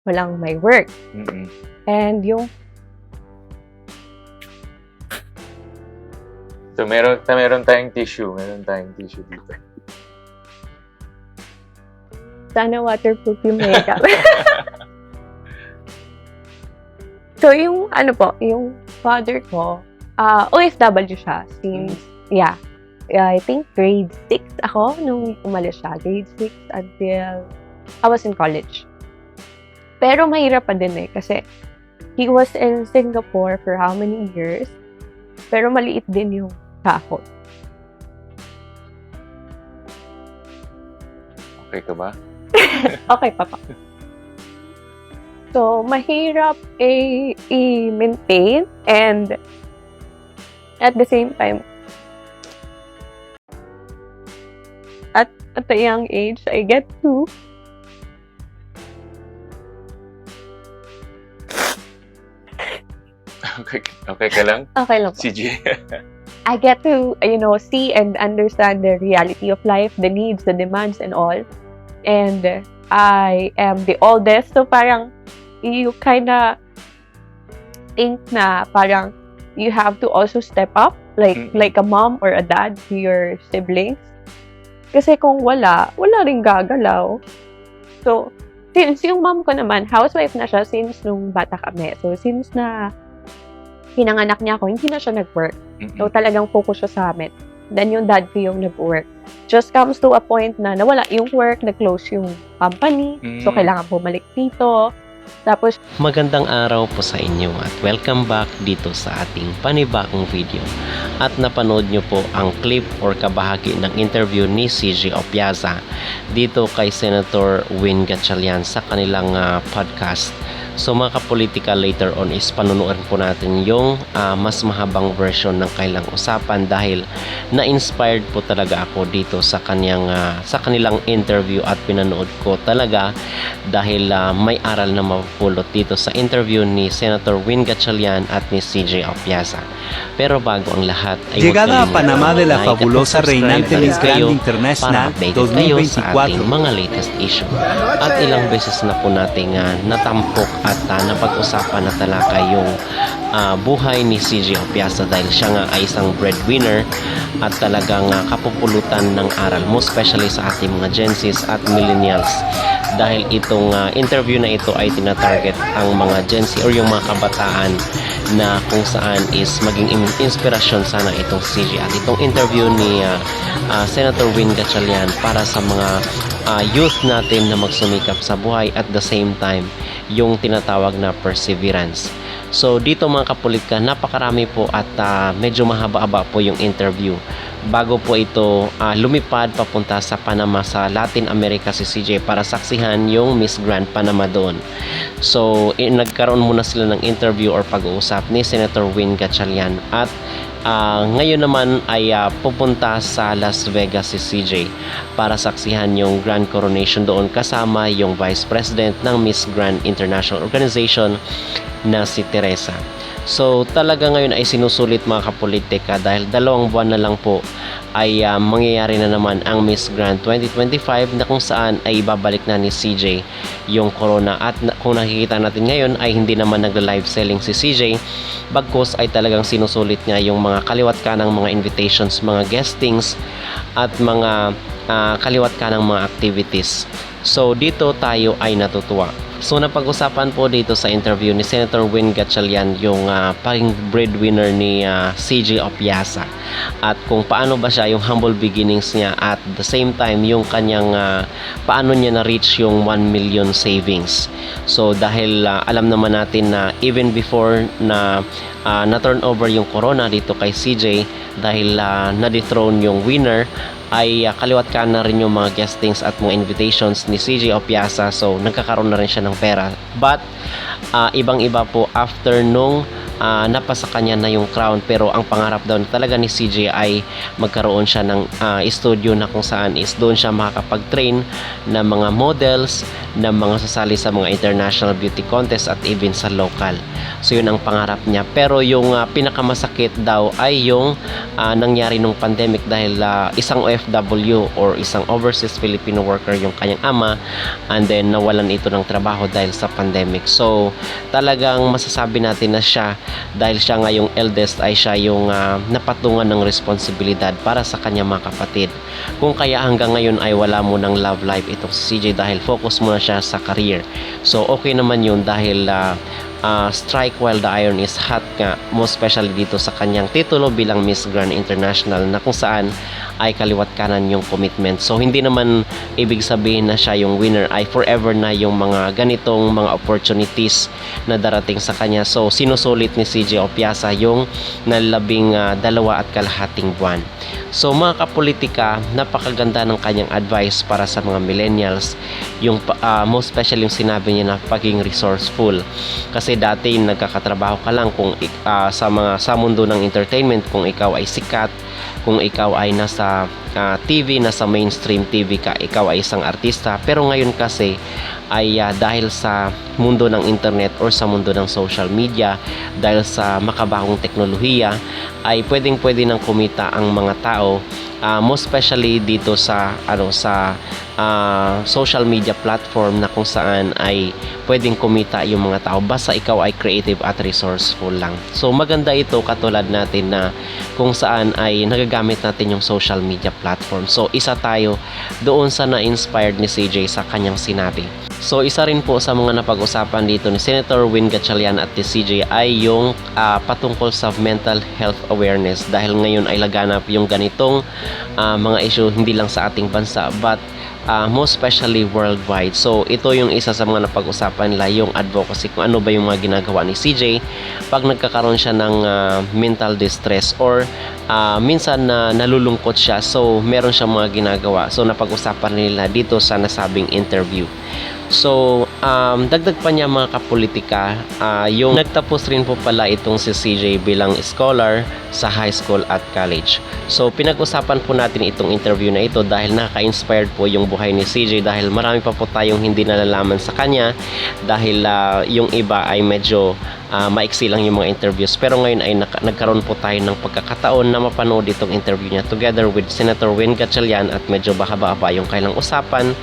walang may work. And yung So, meron tayong tissue. Meron tayong tissue dito. sana waterproof yung makeup. So, yung yung father ko, OFW siya since, I think grade 6 ako nung umalis siya. Grade 6 until I was in college. Pero mahirap pa din kasi he was in Singapore for how many years? Pero maliit din yung sahod. Okay ka ba? Okay, papa. So, mahirap i-maintain and at the same time, at a young age, I get to Okay ka lang? Okay lang po. CJ. I get to, see and understand the reality of life, the needs, the demands, and all. And I am the oldest, so parang you kinda think na parang you have to also step up, like a mom or a dad to your siblings. Kasi kung wala ring gagalaw. So, since yung mom ko naman, housewife na siya since nung bata kami. So, since na pinanganak niya ako, hindi na siya nag-work. So, talagang focus siya sa amin. Then, yung dad ko yung nag-work. Just comes to a point na nawala yung work, nag-close yung company. So, kailangan bumalik dito. Tapos, magandang araw po sa inyo at welcome back dito sa ating panibagong video. At napanood nyo po ang clip or kabahagi ng interview ni CJ Opiaza dito kay Senator Win Gatchalian sa kanilang podcast. So mga kapolitika, later on is panunuorin po natin yung mas mahabang version ng kailang usapan dahil na-inspired po talaga ako dito sa kanilang interview at pinanood ko talaga dahil may aral na mapupulot dito sa interview ni Senator Win Gatchalian at ni CJ Opiaza. Pero bago ang lahat ay llegada a Panamá de la fabulosa reinante Miss Grand International 2024 mga latest issue. At ilang beses na po nating natampok at napag-usapan na talaka yung buhay ni CJ Opiaza dahil siya nga ay isang breadwinner at talagang kapupulutan ng aral mo, especially sa ating mga Gen Zs at millennials. Dahil itong interview na ito ay tinatarget ang mga Gen Z or yung mga kabataan na kung saan is maging inspirasyon sana itong CJ. At itong interview ni Senator Win Gatchalian para sa mga youth natin na magsumikap sa buhay at the same time yung tinatawag na perseverance. So dito mga kapolitika, napakarami po at medyo mahaba-haba po yung interview. Bago po ito lumipad papunta sa Panama sa Latin America si CJ para saksihan yung Miss Grand Panama doon. So nagkaroon muna sila ng interview or pag-uusap ni Senator Win Gatchalian at ngayon naman ay pupunta sa Las Vegas si CJ para saksihan yung Grand Coronation doon kasama yung Vice President ng Miss Grand International Organization na si Teresa. So talaga ngayon ay sinusulit mga kapolitika dahil 2 buwan na lang po ay mangyayari na naman ang Miss Grand 2025 na kung saan ay babalik na ni CJ yung corona at kung nakikita natin ngayon ay hindi naman nagla-live selling si CJ bagkus ay talagang sinusulit nga yung mga kaliwat kanang mga invitations, mga guestings at mga kaliwat kanang mga activities. So dito tayo ay natutuwa. So napag-usapan po dito sa interview ni Senator Win Gatchalian yung pagiging breadwinner ni CJ Opiaza at kung paano ba siya yung humble beginnings niya at the same time yung kanyang paano niya na-reach yung 1 million savings. So dahil alam naman natin na even before na na-turn over yung corona dito kay CJ dahil na-dethrone yung winner ay kaliwat ka na rin yung mga guestings at mga invitations ni CJ Opiaza. So nagkakaroon na rin siya ng pera. But ibang-iba po after nung napasa kanya na yung crown, pero ang pangarap daw talaga ni CJ ay magkaroon siya ng studio na kung saan is doon siya makakapag-train ng mga models, ng mga sasali sa mga international beauty contest at even sa local. So yun ang pangarap niya. Pero yung pinakamasakit daw ay yung nangyari nung pandemic dahil isang OFW or isang overseas Filipino worker yung kanyang ama, and then nawalan ito ng trabaho dahil sa pandemic. So talagang masasabi natin na siya, dahil siya nga yung eldest, ay siya yung napatungan ng responsibilidad para sa kanyang mga kapatid. Kung kaya hanggang ngayon ay wala mo ng love life itong si CJ dahil focus muna siya sa career. So okay naman yun dahil strike while the iron is hot nga, most especially dito sa kanyang titulo bilang Miss Grand International na kung saan ay kaliwat kanan yung commitment. So hindi naman ibig sabihin na siya yung winner ay forever na yung mga ganitong mga opportunities na darating sa kanya. So sinusulit ni CJ Opiaza yung nalabing 2.5 buwan. So mga kapolitika, napakaganda ng kanyang advice para sa mga millennials, yung most especially yung sinabi niya na pagiging resourceful. Kasi dati nagkakatrabaho ka lang kung sa mundo ng entertainment, kung ikaw ay sikat, kung ikaw ay nasa TV, nasa mainstream TV ka, ikaw ay isang artista. Pero ngayon kasi ay dahil sa mundo ng internet or sa mundo ng social media, dahil sa makabagong teknolohiya, ay pwedeng-pwede nang kumita ang mga tao, most especially dito sa social media platform na kung saan ay pwedeng kumita yung mga tao basta ikaw ay creative at resourceful lang. So maganda ito, katulad natin na kung saan ay nagagamit natin yung social media platform. So isa tayo doon sa na-inspired ni CJ sa kanyang sinabi. So isa rin po sa mga napag-usapan dito ni Senator Win Gatchalian at ni CJ ay yung patungkol sa mental health awareness, dahil ngayon ay laganap yung ganitong mga issue hindi lang sa ating bansa but most especially worldwide. So ito yung isa sa mga napag-usapan nila, yung advocacy, kung ano ba yung mga ginagawa ni CJ pag nagkakaroon siya ng mental distress or minsan na nalulungkot siya. So meron siyang mga ginagawa. So napag-usapan nila dito sa nasabing interview. So, dagdag pa niya mga kapolitika, yung nagtapos rin po pala itong si CJ bilang scholar sa high school at college. So, pinag-usapan po natin itong interview na ito dahil nakaka-inspired po yung buhay ni CJ, dahil marami pa po tayong hindi nalalaman sa kanya dahil yung iba ay medyo maiksi lang yung mga interviews. Pero ngayon ay nagkaroon po tayo ng pagkakataon na mapanood itong interview niya together with Senator Win Gatchalian, at medyo bahaba-haba yung kailang usapan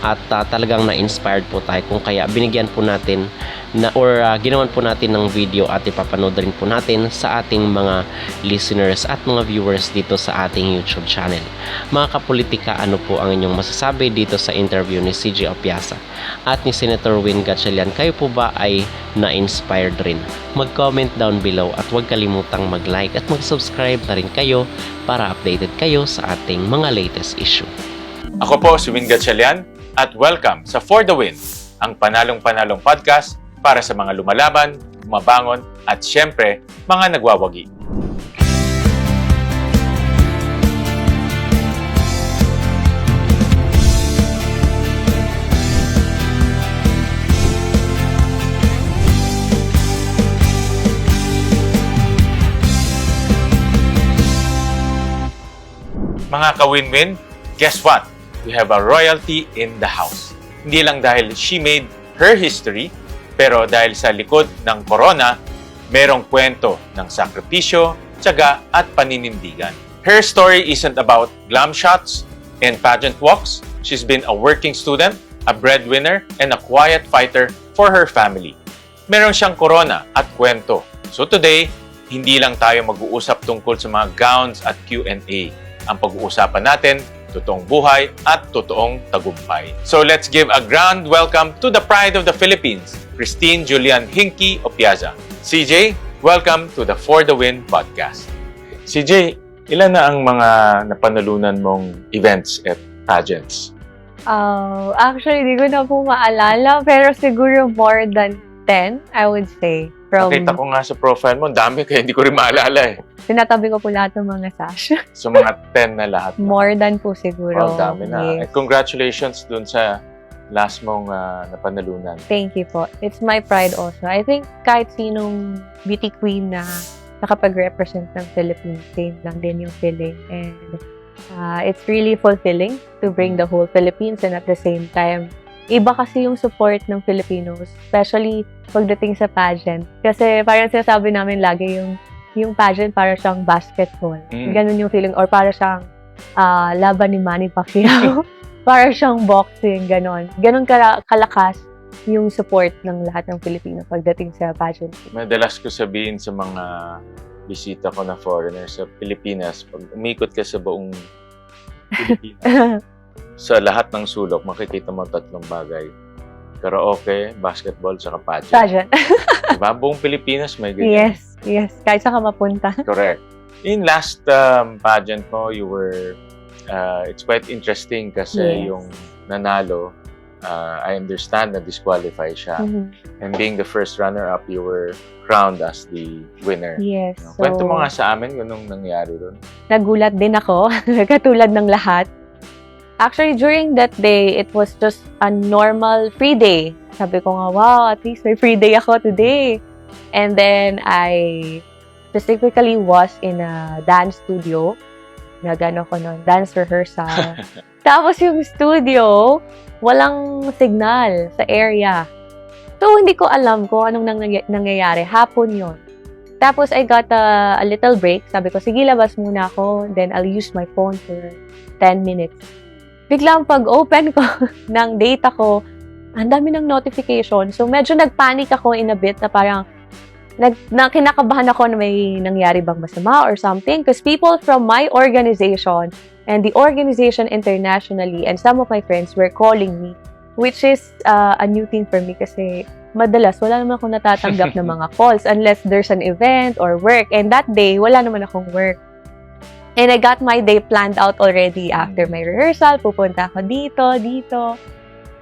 at talagang na-inspired po tayo, kung kaya binigyan po natin ginawan po natin ng video at ipapanood rin po natin sa ating mga listeners at mga viewers dito sa ating YouTube channel. Mga kapolitika, ano po ang inyong masasabi dito sa interview ni CJ Opiaza at ni Senator Win Gatchalian? Kayo po ba ay na-inspired rin? Mag-comment down below at huwag kalimutang mag-like at mag-subscribe na rin kayo para updated kayo sa ating mga latest issue. Ako po si Win Gatchalian at welcome sa For the Win, ang panalong-panalong podcast para sa mga lumalaban, bumabangon at syempre, mga nagwawagi. Mga ka-win-win, guess what? We have a royalty in the house. Hindi lang dahil she made her history, pero dahil sa likod ng corona, merong kwento ng sakripisyo, tiyaga at paninindigan. Her story isn't about glam shots and pageant walks. She's been a working student, a breadwinner, and a quiet fighter for her family. Meron siyang corona at kwento. So today, hindi lang tayo mag-uusap tungkol sa mga gowns at Q&A. Ang pag-uusapan natin, totoong buhay at totoong tagumpay. So let's give a grand welcome to the pride of the Philippines, Christine Julian Hinky Opiaza. CJ, welcome to the For the Win podcast. CJ, ilan na ang mga napanalunan mong events at pageants? Actually, di ko na po maalala, pero siguro more than 10, I would say. Nakita ko nga sa profile mo, dami kaya hindi ko rin maalala eh. Tinatabi ko po lahat ng mga sash. So mga 10 na lahat. More than po siguro. Oh, dami na. Yes. Congratulations dun sa last mong napanalunan? Thank you po. It's my pride also. I think kahit sinong beauty queen na nakapag-represent ng Philippines, same lang din yung feeling. And it's really fulfilling to bring the whole Philippines, and at the same time, iba kasi yung support ng Filipinos, especially pagdating sa pageant. Kasi parang sinasabi namin lagi yung pageant para siyang basketball. Ganun yung feeling. Or para siyang laban ni Manny Pacquiao. Para siyang boxing, ganon. Ganon kalakas yung support ng lahat ng Pilipino pagdating sa pageant. Madalas ko sabihin sa mga bisita ko na foreigner sa Pilipinas, pag umikot ka sa buong Pilipinas, sa lahat ng sulok, makikita mo 3 bagay. Karaoke, basketball, saka pageant. Pageant. Diba? Buong Pilipinas may ganyan. Yes. Kahit saan ka mapunta. Correct. In last pageant mo, you were, it's quite interesting kasi yung nanalo, I understand na disqualify siya. And being the first runner-up, you were crowned as the winner. Yes. So, kwento mo nga sa amin kung anong nangyari doon. Nagulat din ako, katulad ng lahat. Actually, during that day, it was just a normal free day. Sabi ko nga, wow, at least may free day ako today. And then, I specifically was in a dance studio. Nagano ko nun, dance rehearsal. Tapos yung studio, walang signal sa area. So, hindi ko alam kung anong nangyayari. Hapon yon. Tapos, I got a little break. Sabi ko, sige, labas muna ako. Then, I'll use my phone for 10 minutes. Biglang pag-open ko ng data ko, ang dami ng notification. So, medyo nagpanic ako in a bit na parang kinakabahan ako na may nangyari bang masama or something. Because people from my organization and the organization internationally and some of my friends were calling me, which is a new thing for me kasi madalas wala naman akong natatanggap ng mga calls unless there's an event or work. And that day, wala naman akong work. And I got my day planned out already after my rehearsal. Pupunta ako dito.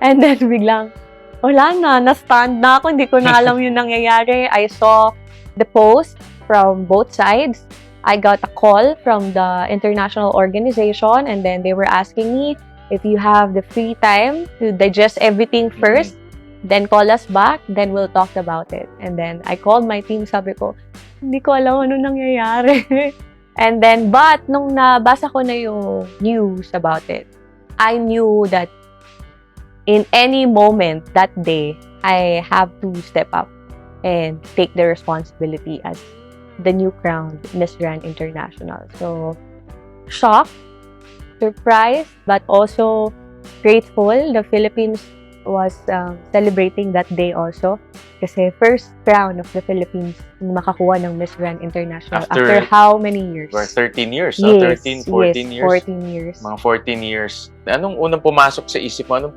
And then biglang, wala na, na-stand na ako. Hindi ko na alam yung nangyayari. I saw the post from both sides. I got a call from the international organization, and then they were asking me if you have the free time to digest everything first, then call us back, then we'll talk about it. And then I called my team, sabi ko, hindi ko alam ano nangyayari. And then, but nung nabasa ko na yung news about it, I knew that in any moment that day, I have to step up and take the responsibility as the new crowned Miss Grand International. So, shocked, surprised, but also grateful. The Philippines was celebrating that day also. Kasi first crown of the Philippines makakuha ng Miss Grand International after how many years? 13 years, no? Yes, 13, 14 years. 14 years. Mga 14 years. Anong unang pumasok sa isip mo? Anong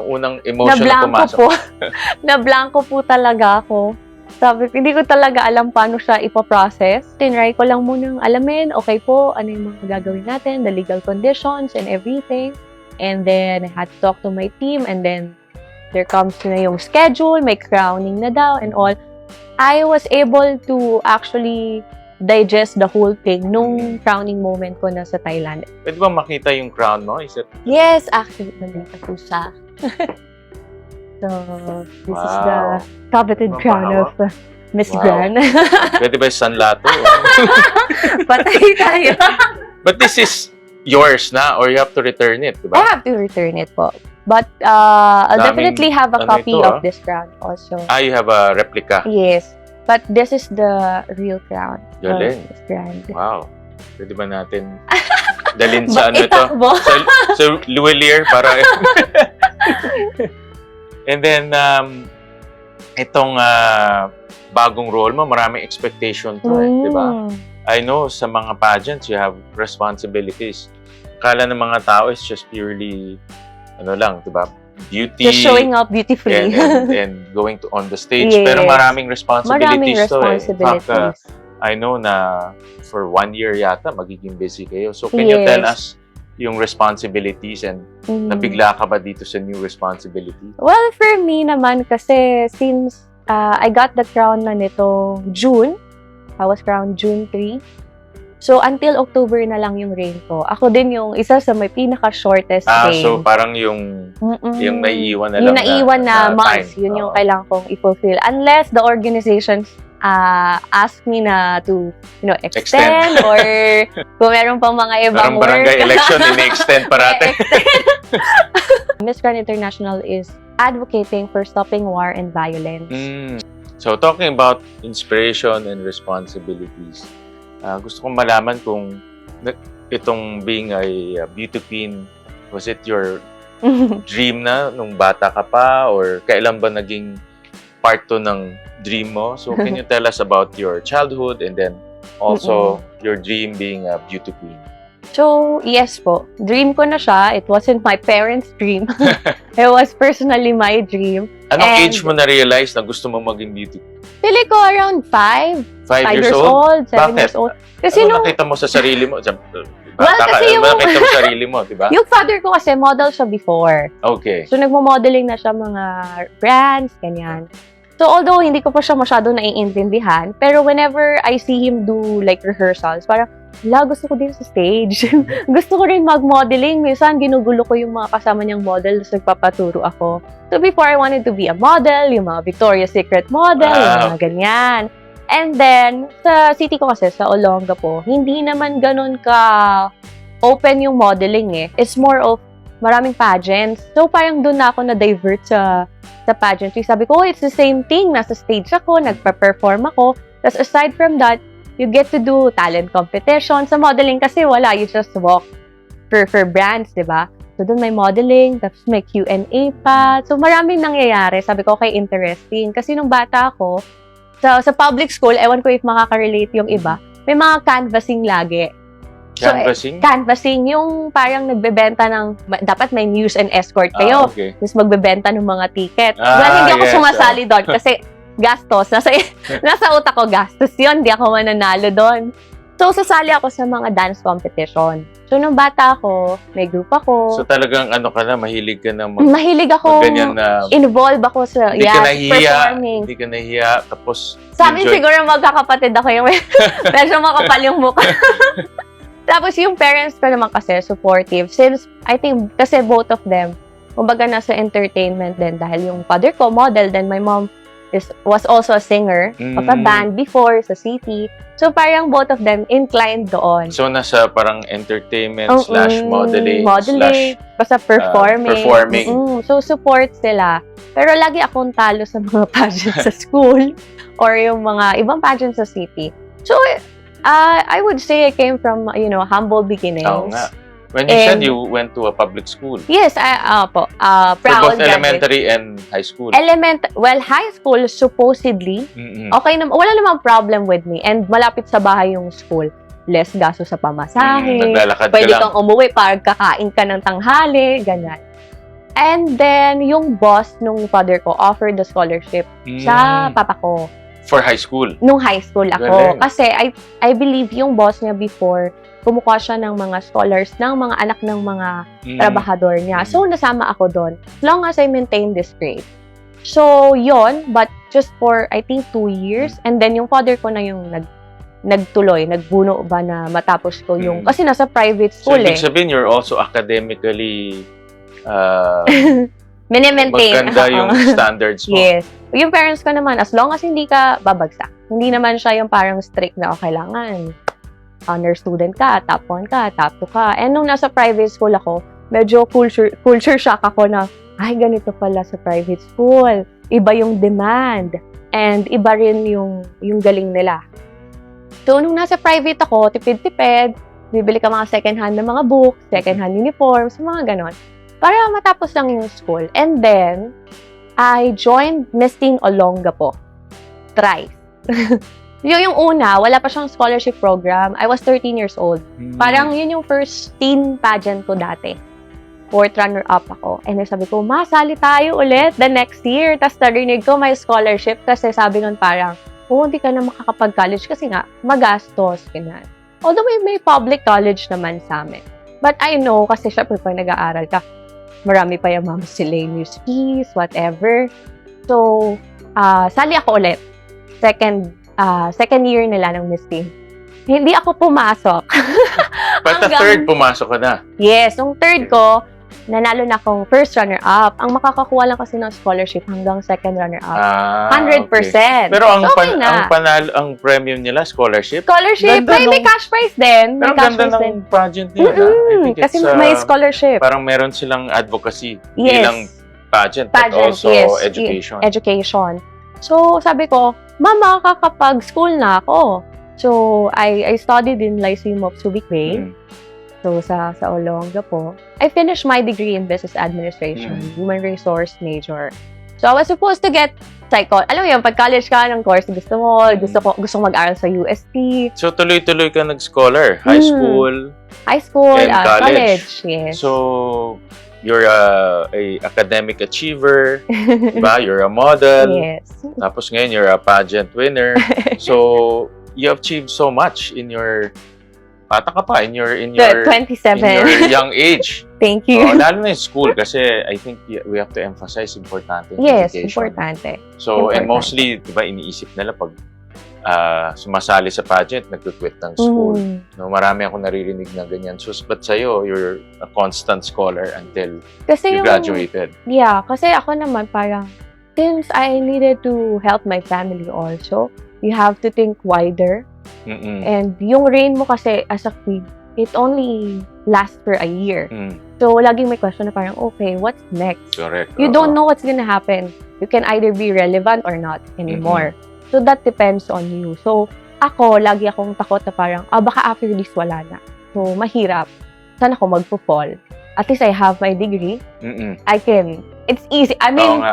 unang emotion na pumasok? Na-blanco po talaga ako. Sabi ko, hindi ko talaga alam paano siya ipaprocess. Tinry ko lang munang alamin, okay po, ano yung mga gagawin natin, the legal conditions and everything. And then, I had to talk to my team, and then, there comes na yung schedule, may crowning na daw, and all. I was able to actually digest the whole thing nung crowning moment ko na sa Thailand. Pwede ba makita yung crown mo? Is it? Yes, actually, nandito po siya. So, this is the coveted crown of Miss Grand. Pwede ba yung sanlato? Patay tayo. But this is yours na, or you have to return it, diba? I have to return it po. But I'll definitely have a copy of this crown also. You have a replica? Yes. But this is the real crown. Galing. Miss Grand. Wow. Pwede ba natin dalhin sa ano ito? Sa Luwelier para... And then, itong bagong role mo, maraming expectation to di ba? I know sa mga pageants, you have responsibilities. Akala ng mga tao is just purely, ano lang, di ba? Beauty. Just showing up beautifully. and going to on the stage. Yes. Pero maraming responsibilities to eh. In fact, I know na for 1 year yata, magiging busy kayo. So, can you tell us yung responsibilities and nabigla ka ba dito sa new responsibility? Well, for me naman kasi since I got the crown na nito June, I was crowned June 3. So, until October na lang yung reign ko. Ako din yung isa sa may pinaka-shortest reign. So parang yung naiiwan na lang yung naiiwan na months, time. yun yung kailangan kong i-fulfill. Unless the organizations ask me na to, extend or kung meron pang mga ibang parang barangay election, ini-extend parate. Miss Grand International is advocating for stopping war and violence. So, talking about inspiration and responsibilities, gusto kong malaman kung itong being a beauty queen, was it your dream na nung bata ka pa or kailan ba naging part to ng dream mo? So, can you tell us about your childhood and then also your dream being a beauty queen? So, yes po. Dream ko na siya. It wasn't my parents' dream. It was personally my dream. Anong age mo na-realize na gusto mo maging beauty queen? Pili ko around 5. 5 years old? 7 years old. Kasi ano nakita mo sa sarili mo? Kasi yung nakita mo sa sarili mo, di ba? Yung father ko kasi model siya before. Okay. So, nagmo-modeling na siya mga brands, ganyan. So, although hindi ko pa siya masyado naiintindihan, pero whenever I see him do like rehearsals, parang, gusto ko din sa stage. Gusto ko rin mag-modeling. Minsan, ginugulo ko yung mga kasama niyang model, tapos nagpapaturo ako. So, before I wanted to be a model, yung mga Victoria's Secret model, yung mga ganyan. And then, sa city ko kasi, sa Olongapo, hindi naman ganun ka open yung modeling eh. It's more of maraming pageants. So, parang doon na ako na-divert sa pageantry. Sabi ko, it's the same thing. Nasa stage ako, nagpa-perform ako. Tapos, aside from that, you get to do talent competition. Sa modeling kasi wala. You just walk for brands, di ba? So, doon may modeling, tapos may Q&A pa. So, maraming nangyayari. Sabi ko, okay, interesting. Kasi nung bata ako, sa public school, ewan ko if makaka-relate yung iba, may mga canvassing lagi. Canvassing? So, canvassing, yung parang nagbebenta ng, dapat may news and escort kayo. Okay. Tapos magbebenta ng mga ticket. Well, hindi ako sumasali doon kasi gastos. Nasa utak ko gastos yun. Hindi ako mananalo doon. So, sasali ako sa mga dance competition. So, nung bata ako, may group ako. So, talagang mahilig ka na mahilig ako, ganyan na involve ako sa, performing. Hindi ka nahiya, tapos sa amin siguro magkakapatid ako yung medyo makapal yung mukha. Tapos, yung parents ko naman kasi, supportive. Since, I think, kasi both of them, kumbaga nasa entertainment din dahil yung father ko, model, then my mom was also a singer of a band before sa city. So, parang both of them inclined doon. So, nasa parang entertainment / modeling basta performing. So, support sila. Pero lagi akong talo sa mga pageants sa school or yung mga ibang pageants sa city. So, I would say I came from, humble beginnings. Oo nga. When you said you went to a public school. Yes, proud. For both elementary and high school. High school, supposedly, okay naman, wala namang problem with me. And malapit sa bahay yung school. Less gasto sa pamasahe. Naglalakad Pwede ka lang. kang umuwi para kakain ka ng tanghali, ganyan. And then, yung boss nung father ko offered the scholarship sa papa ko. For high school? Nung high school ako. Galing. Kasi I believe yung boss niya before, kumukuha siya ng mga scholars ng mga anak ng mga trabahador niya. So, nasama ako doon. As long as I maintain this grade. So, yon, but just for, I think, 2 years. And then, yung father ko na yung nagtuloy, nagbuno ba na matapos ko yung, kasi nasa private school so, ibig sabihin, you're also academically mini-maintain. Maganda yung standards mo. Yes. Yung parents ko naman, as long as hindi ka babagsak. Hindi naman siya yung parang strict na kailangan honor student ka, top 1 ka, top 2 ka. And nung nasa private school ako, medyo culture shock ako na, ay, ganito pala sa private school. Iba yung demand. And iba rin yung galing nila. So, nung nasa private ako, tipid-tipid, bibili ka mga second-hand na mga books, second-hand uniforms, mga ganon. Para matapos lang yung school. And then, I joined Miss Teen Olongapo. Thrice. Yung una, wala pa siyang scholarship program. I was 13 years old. Parang yun yung first teen pageant ko dati. 4th runner-up ako. And sabi ko, sali tayo ulit the next year. Tapos narinig ko may scholarship kasi sabi nun parang, hindi ka na makakapag-college kasi nga, magastos. Ganyan. Although may public college naman sa amin. But I know, kasi syempre pag nag-aaral ka, marami pa yung mga miscellaneous fees, whatever. So, sali ako ulit. Second year nila ng Miss Teen. Hindi ako pumasok. But the third, pumasok ka na. Yes, yung third ko, nanalo na akong first runner-up. Ang makakakuha lang kasi ng scholarship hanggang second runner-up. 100%. Okay. Pero ang, okay na. ang premium nila, scholarship? Scholarship, Ganda may cash prize din. Pero May cash ganda prize din. ng pageant nila. I think Kasi it's, may scholarship. parang meron silang advocacy Yes. bilang pageant, but also yes. education. Education. So, sabi ko, Mama, kakapag-school na ako. So, I studied in Lyceum of Subic Bay. So, sa Olonga po. I finished my degree in Business Administration, Human Resource major. So, I was supposed to get alam mo yun, pag college ka ng course, gusto mo mag-aral sa UST. So, tuloy-tuloy ka nag-scholar. High school, and college. College, yes. So, you're a academic achiever, diba? You're a model. Yes. Tapos ngayon, you're a pageant winner. So, you achieved so much in your bata ka pa, in your 27. in your young age. Thank you. Lalo na yung school kasi I think we have to emphasize importante yung Yes, education. importante. So, and Importante. mostly, diba, iniisip nila pag sumasali sa pageant, nag-quit ng school. No, marami ako naririnig na ganyan. So, but sa'yo, you're a constant scholar until Kasi you graduated. Yeah, kasi ako naman parang, since I needed to help my family also, you have to think wider. And yung reign mo kasi as a queen, it only lasts for a year. So, laging may question na parang, okay, what's next? Correct. You don't know what's gonna happen. You can either be relevant or not anymore. So, that depends on you. So, lagi akong takot na parang, baka after this, wala na. So, mahirap. Saan ako magpo-fall? At least I have my degree. It's easy. I mean,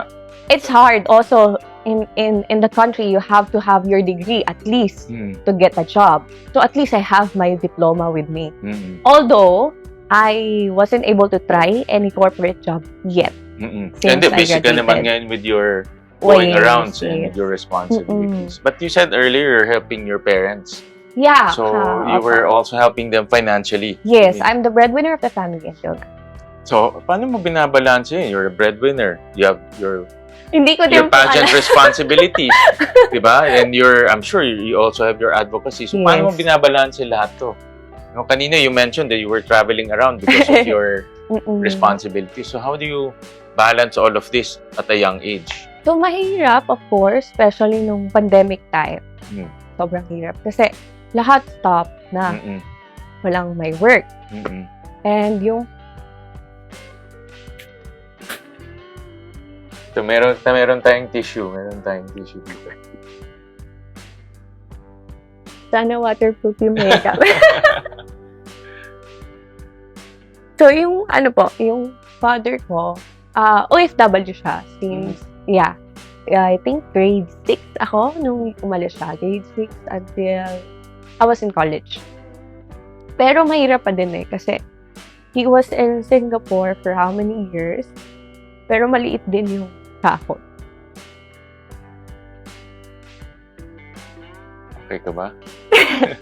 it's hard also in the country. You have to have your degree at least to get a job. So, at least I have my diploma with me. Although, I wasn't able to try any corporate job yet. And busy ka naman ngayon with your going around and your responsibilities. But you said earlier you're helping your parents. Yeah. So, you were also helping them financially. Yes, I'm the breadwinner of the family until now. So, paano mo binabalance yun? You're a breadwinner. You have your pageant responsibilities. Diba? And I'm sure you also have your advocacy. So, paano mo binabalance lahat to? No, kanina you mentioned that you were traveling around because of your responsibilities. So, how do you balance all of this at a young age? So, mahirap, of course, especially nung pandemic time. Sobrang hirap. Kasi, lahat stop na. Walang may work. And yung... So, meron tayong tissue. Meron tayong tissue dito. Sana waterproof yung makeup. So, yung yung father ko, OFW siya since, I think grade 6 ako nung umalis siya. Grade 6 until I was in college. Pero mahirap pa din kasi he was in Singapore for how many years? Pero maliit din yung sahod. Okay ka ba?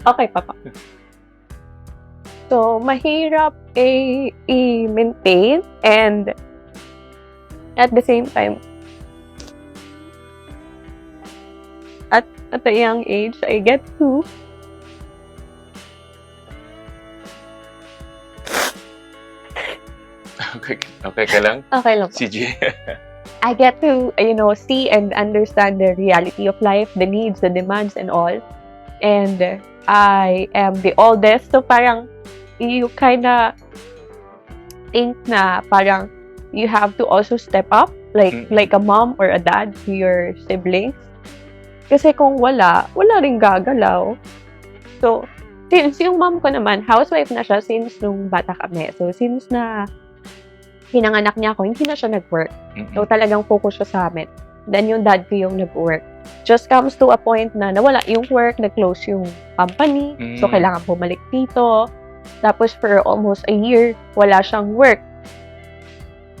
Okay, papa. So, mahirap i-maintain and at the same time, at a young age, I get to Okay ka lang? Okay lang. CJ. I get to, see and understand the reality of life, the needs, the demands, and all. And I am the oldest, so parang you kinda think na parang you have to also step up, like a mom or a dad to your siblings. Kasi kung wala ring gagalaw. So, since yung mom ko naman, housewife na siya since nung bata kami. So, since na pinanganak niya ako, hindi na siya nag-work. So, talagang focus siya sa amin. Then, yung dad ko yung nag-work. Just comes to a point na nawala yung work, nag-close yung company. So, kailangan bumalik dito. Tapos, for almost a year, wala siyang work.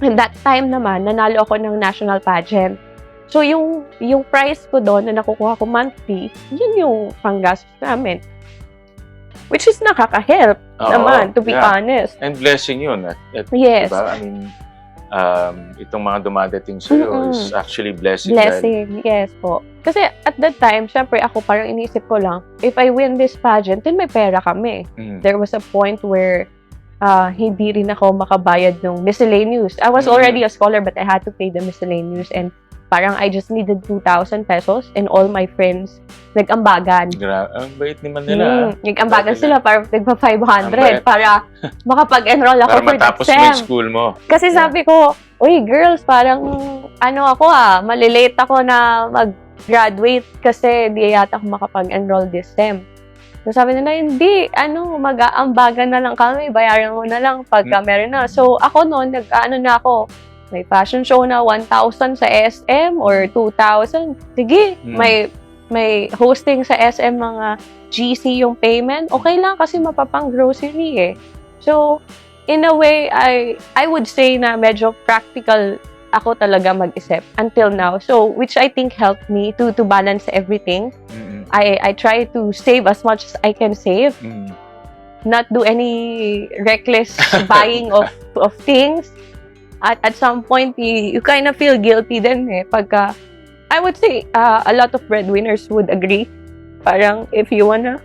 And that time naman, nanalo ako ng national pageant. So, yung price ko doon na nakukuha ko monthly, yun yung panggastos namin. Which is nakaka-help naman, to be honest. And blessing yun. Yes. Diba? I mean, itong mga dumadating sa'yo is actually blessing. Blessing, yes po. Kasi at that time, syempre ako parang iniisip ko lang, if I win this pageant, then may pera kami. There was a point where hindi rin ako makabayad ng miscellaneous. I was already a scholar but I had to pay the miscellaneous and parang I just needed 2,000 pesos and all my friends nag-ambagan. Ang bait naman nila. Nag-ambagan sila para nagpa-500 para makapag-enroll ako para for that matapos SEM. mo yung school mo. Kasi sabi ko, uy girls, parang malilate ako na mag-graduate kasi di yata ako makapag-enroll this SEM. So sabi nila, hindi, mag-aambagan na lang kami, bayaran mo na lang pagka meron na. So ako noon, na ako, may fashion show na 1,000 sa SM or 2,000. Sige, may hosting sa SM mga GC yung payment. Okay lang kasi mapapang grocery eh. So, in a way, I would say na medyo practical ako talaga mag-isip until now. So, which I think helped me to balance everything. I try to save as much as I can save. Not do any reckless buying of things. At some point, you kind of feel guilty din eh. Pagka, I would say, a lot of breadwinners would agree. Parang, if you wanna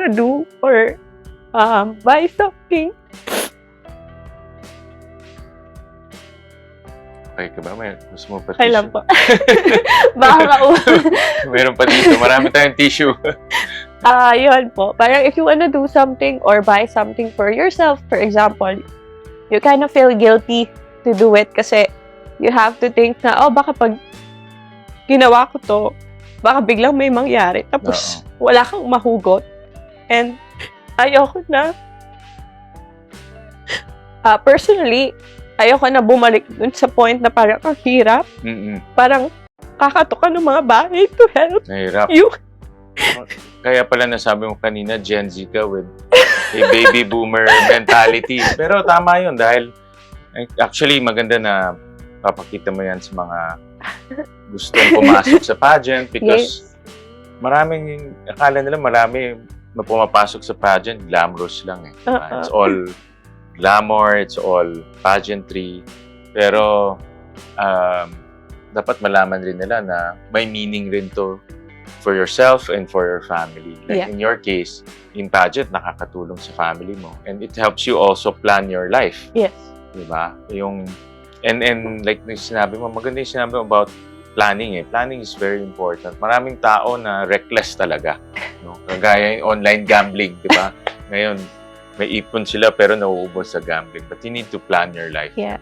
do or buy something. Okay ka ba? Gusto mo pa tissue? Kailan pa? Baka Meron pa dito. Marami tayong tissue. Yun po. Parang if you wanna do something or buy something for yourself, for example, you kind of feel guilty to do it kasi you have to think na, baka pag ginawa ko to, baka biglang may mangyari. Tapos, wala kang mahugot. And, ayoko na. Personally, ayoko na bumalik dun sa point na parang ang hirap. Parang, kakatok ka ng mga bahay to help you. Kaya pala nasabi mo kanina, Gen Z ka with a baby boomer mentality. Pero tama yun dahil actually maganda na papakita mo yan sa mga gustong pumasok sa pageant because maraming, akala nila marami na pumapasok sa pageant, glamorous lang eh. It's all glamour, it's all pageantry. Pero dapat malaman rin nila na may meaning rin to for yourself and for your family. Like in your case, in pageant, nakakatulong sa family mo. And it helps you also plan your life. Yes. Diba? And like sinabi mo, maganda yung sinabi mo about planning eh. Planning is very important. Maraming tao na reckless talaga. No? Kagaya yung online gambling, diba? Ngayon, may ipon sila pero nauubos sa gambling. But you need to plan your life. Yeah.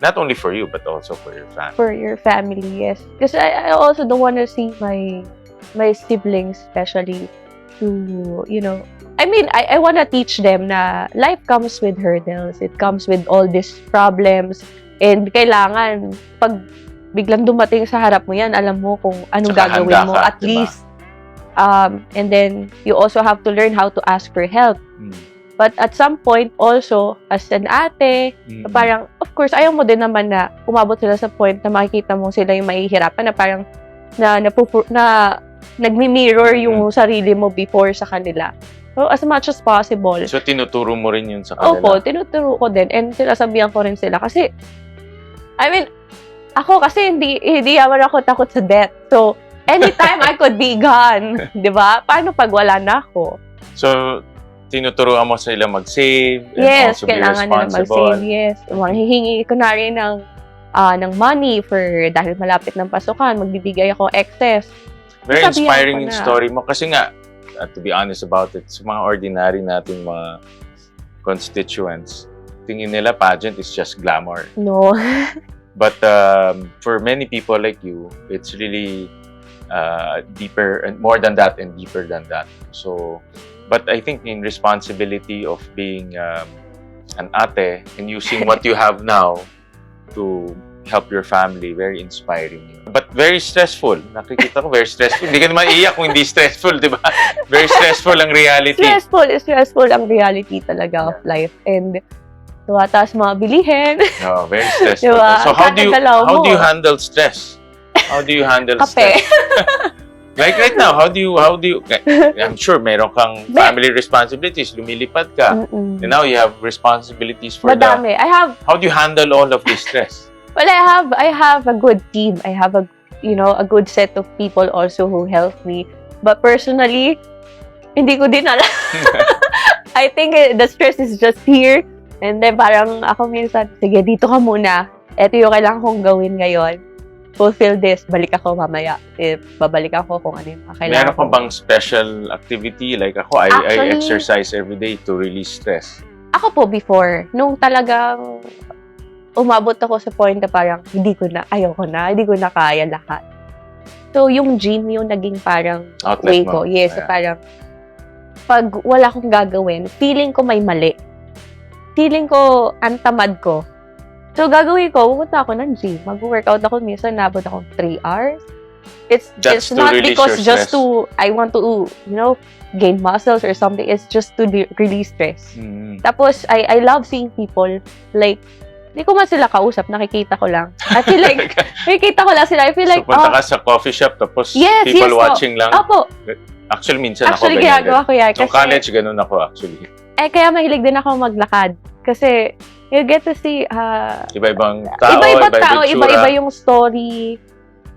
Not only for you, but also for your family. For your family, yes. Because I also don't want to see my siblings especially to, I want to teach them na life comes with hurdles. It comes with all these problems. And kailangan, pag biglang dumating sa harap mo yan, alam mo kung anong Saka gagawin mo. ka, At least. And then, you also have to learn how to ask for help. But at some point also, as an ate, parang, of course, ayaw mo din naman na umabot sila sa point na makikita mo sila yung mahihirapan na parang nagmi-mirror yung sarili mo before sa kanila. So, as much as possible. So, tinuturo mo rin yun sa kanila? Opo, tinuturo ko din. And sinasabihan ko rin sila. Kasi, ako kasi hindi naman ako takot sa death. So, anytime I could be gone. Diba? Paano pag wala na ako? So, tinuturuan mo sila mag-save and yes, also be kailangan nila responsible. mag-save. Yes. Manghihingi ko na rin ng money dahil malapit ng pasukan. Magbibigay ako excess. Very Sabihan inspiring ko yung na. story mo. Kasi nga, to be honest about it, sa mga ordinary nating mga constituents, tingin nila pageant is just glamour. No. But for many people like you, it's really deeper and more than that and deeper than that. So, but I think in responsibility of being an ate and using what you have now to help your family, very inspiring yun. But very stressful. Nakikita ko, very stressful. Hindi ka naman iiyak kung hindi stressful, di ba? Very stressful ang reality. Stressful ang reality talaga of life. And tumataas mga bilihin. No, very stressful. Diba? So how do you handle stress? How do you handle Kape. stress? Like right now, how do you, I'm sure meron kang family responsibilities, lumilipad ka. And now you have responsibilities for Madami. How do you handle all of this stress? Well, I have a good team. I have a good set of people also who help me. But personally, hindi ko din alam. I think the stress is just here. And then parang ako minsan, sige, dito ka muna. Ito yung kailangan kong gawin ngayon. Fulfill this. Balik ako mamaya. Babalik ako kung ano yung kailangan Meron pa bang special activity? Like ako, I exercise every day to release stress. Ako po before, nung talagang umabot ako sa point na parang hindi ko na kaya lahat. So, yung gym yung naging parang outlet way ko. mo. Yes, so parang pag wala akong gagawin, feeling ko may mali. Feeling ko ang tamad ko. So, gagawin ko, pupunta ako ng gym. Mag-workout ako, minsan nabot ako 3 hours. It's not because just to, I want to, gain muscles or something. It's just to release stress. Tapos, I love seeing people, like, hindi ko man sila kausap, nakikita ko lang. I feel like, nakikita ko lang sila. I feel like, so, punta ka sa coffee shop, tapos people watching lang. Opo. Actually, minsan Actually, ako ganyan. ginagawa ko yan. Nung college, ganun ako actually. Kaya mahilig din ako maglakad. Kasi, you get to see, iba-ibang tao, iba-iba yung story.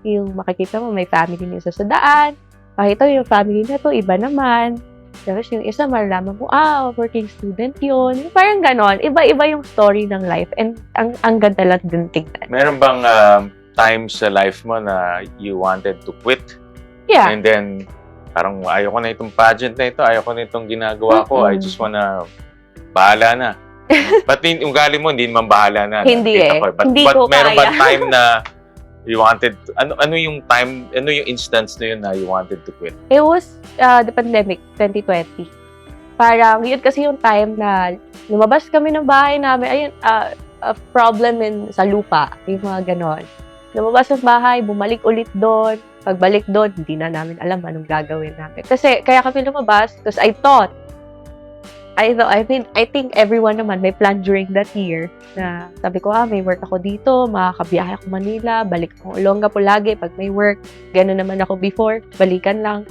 Yung makikita mo, may family niya sa daan. Pakita yung family na to, iba naman. Tapos yung isa, malalaman mo, working student yun. Parang ganon. Iba-iba yung story ng life. And ang ganda lang din tingnan. Meron bang times sa life mo na you wanted to quit? Yeah. And then, parang ayoko na itong pageant na ito, ayoko na itong ginagawa ko, I just wanna, bahala na. But yung ugali mo, hindi naman bahala na. Hindi hindi ko meron kaya. ba time na you wanted to, ano yung instance na yun na you wanted to quit? It was the pandemic, 2020. Parang, yun kasi yung time na lumabas kami ng bahay namin, ayun, a problem sa lupa, yung mga ganon. Lumabas ng bahay, bumalik ulit doon. Pagbalik doon, hindi na namin alam anong gagawin namin. Kasi, kaya kami lumabas, because I think everyone naman may plan during that year na sabi ko, may work ako dito, makakabiyahe ako Manila, balik ako Olongapo lagi pag may work. Ganun naman ako before, balikan lang.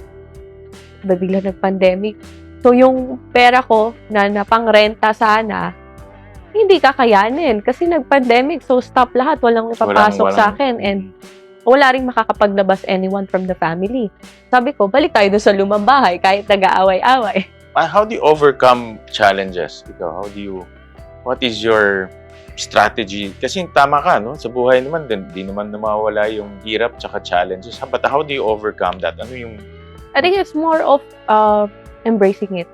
Bigla nag-pandemic. So, yung pera ko na pangrenta sana, hindi kakayanin kasi nag-pandemic. So, stop lahat. Walang ipapasok sa akin. And wala ring makakapaglabas anyone from the family. Sabi ko, balik tayo doon sa lumang bahay kahit nag-aaway-away. How do you overcome challenges? What is your strategy? Kasi tama ka, no? Sa buhay naman, di naman mawawala yung hirap tsaka challenges. But how do you overcome that? Ano yung... I think it's more of embracing it.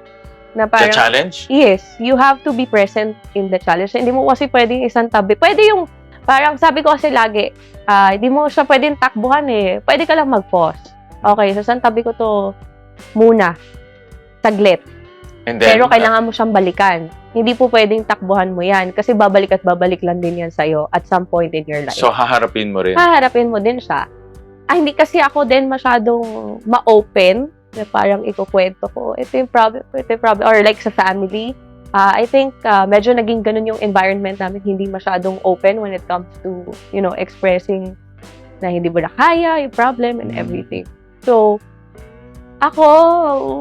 Na parang, the challenge? Yes. You have to be present in the challenge. Hindi mo kasi pwedeng isang tabi. Pwede yung, parang sabi ko kasi lagi, hindi mo siya pwedeng takbuhan eh. Pwede ka lang mag-pause. Okay, so isang tabi ko to muna. Saglit. And then, pero kailangan mo siyang balikan. Hindi po pwedeng takbuhan mo yan kasi babalik at babalik lang din yan sa'yo at some point in your life. So, haharapin mo rin? Haharapin mo din siya. Hindi kasi ako din masyadong ma-open na parang ikukwento ko. Ito yung problem. Or like sa family. I think medyo naging ganun yung environment namin. Hindi masyadong open when it comes to, expressing na hindi mo na kaya, yung problem and everything. So, ako,